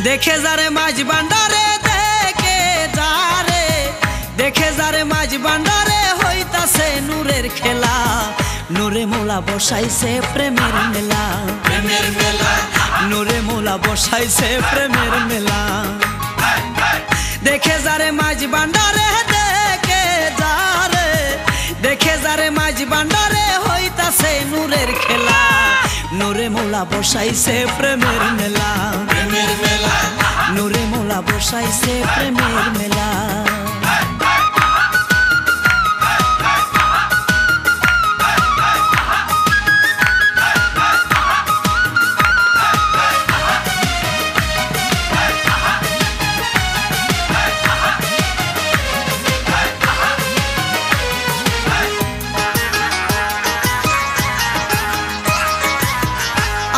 দেখে যারে মাঝ বান্ডারে দেখে যারে মাঝ বান্ডারে হইতাছে নূরের খেলা। নূরে মোলা বসাইছে প্রেমের মেলা, প্রেমের মেলা। নূরে মোলা বসাইছে প্রেমের মেলা। দেখে যারে মাঝ বান্ডারে দেখে যারে মাঝ বান্ডারে হইতাছে নূরের খেলা। নূরে মোলা বসাইছে প্রেমের মেলা, প্রেমের মেলা। নূরে মোলা বসাইছে প্রেমের মেলা।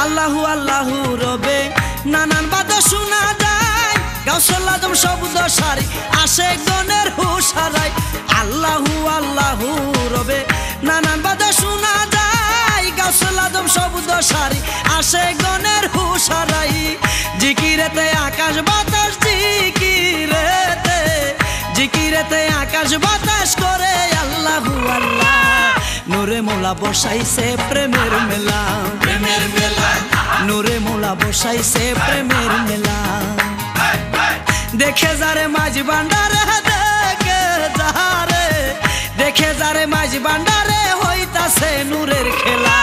আল্লাহু আল্লাহু রবে নানান বাদা শোনা যায়, গাউসুল আজম শব্দ সারি আসে গনের হুশ হারায়। আল্লাহু আল্লাহু রবে নানান বাদা শোনা যায়, গাউসুল আজম শব্দ সারি আসে গনের হুশ হারায়। জিকিরেতে আকাশ বাতাস জিকিরেতে আকাশ বাতাস করে আল্লাহু আল্লাহ। নূরে মোলা বসাইছে প্রেমের মেলা, প্রেমের মেলা। নূরে মোলা বসাইছে প্রেমের মেলা। দেখে যারে মাঝ বান্ডারে দেখে যারে মাঝ বান্ডারে হইতাছে নূরের খেলা।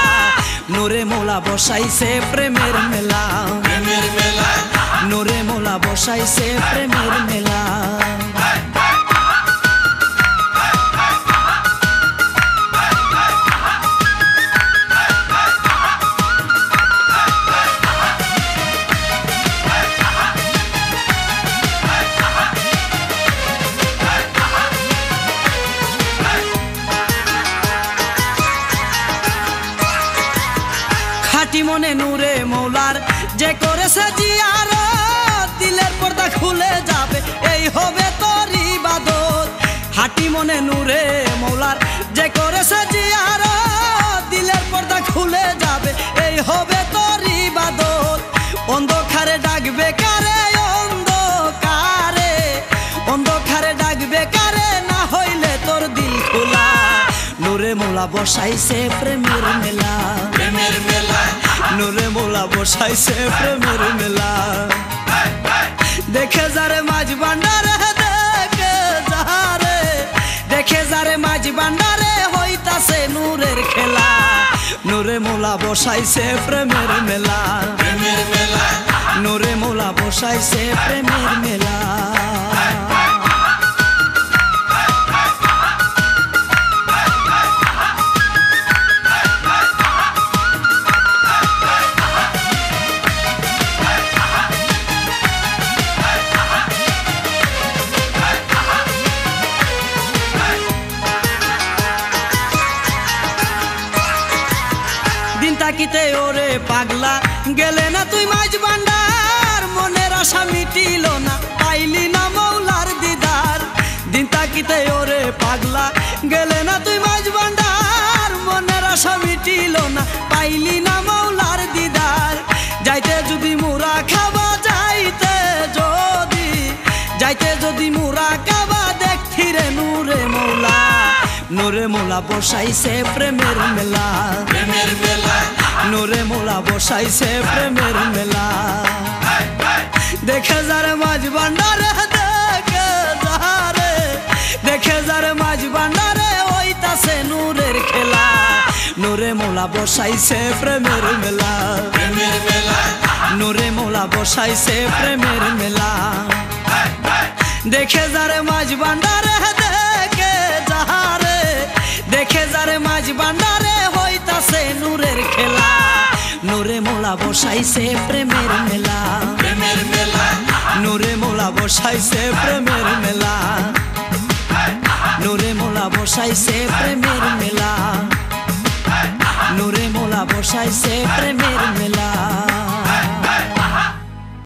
নূরে মোলা বসাইছে প্রেমের মেলা, প্রেমের মেলা। নূরে মোলা বসাইছে প্রেমের মেলা। খাঁটি মনে নূরে মৌলার যে করেছে জিয়ারত, দিলের পর্দা খুলে যাবে এই হবে তোর ইবাদত। খাঁটি মনে নূরে মৌলার যে করেছে জিয়ারত, দিলের পর্দা খুলে যাবে এই হবে তোর ইবাদত। অন্ধকারে ডাকবে কারে অন্ধকারে ডাকবে কারে, না হইলে তোর দিল খোলা। নূরে মোলা বসাইছে প্রেমের মেলা, প্রেমের মেলা। নূরে মোলা বসাইছে প্রেমের মেলা। দেখে যারে মাঝ বান্ডারে দেখে যারে মাঝ বান্ডারে হইতাছে নূরের খেলা। নূরে মোলা বসাইছে প্রেমের মেলা, প্রেমের মেলা। নূরে মোলা বসাইছে প্রেমের মেলা। তাকিতে ওরে পাগলা গেলে না তুই মাঝ বান্ডার, মনের আশা মিটিল না পাইলি না মৌলার দিদার। দিন তাকিতে ওরে পাগলা গেলে না তুই মাঝ বান্ডার, মনের আশা মিটিল না পাইলি না মৌলার দিদার। যাইতে যদি মুরা খাবা যাইতে যদি মুরা খাবা দেখি রে নূরে মৌলা। নূরে মোলা বসাইছে প্রেমের মেলা, প্রেমের মেলা। নূরে মোলা বসাইছে প্রেমের মেলা। দেখে যারে মাঝ বান্ডারে দেখে যারে মাঝ বান্ডারে হইতাছে নূরের খেলা। নূরে মোলা বসাইছে প্রেমের মেলা, প্রেমের মেলা। নূরে মোলা বসাইছে প্রেমের মেলা। দেখে যারে মাঝ বান্ডারে দেখে যারে মাঝ বান্ডারে হইতাছে নূরের খেলা। নূরে মোলা বসাইছে প্রেমের মেলা, প্রেমের মেলা। নূরে মোলা বসাইছে প্রেমের মেলা। নূরে মোলা বসাইছে প্রেমের মেলা। নূরে মোলা বসাইছে প্রেমের মেলা।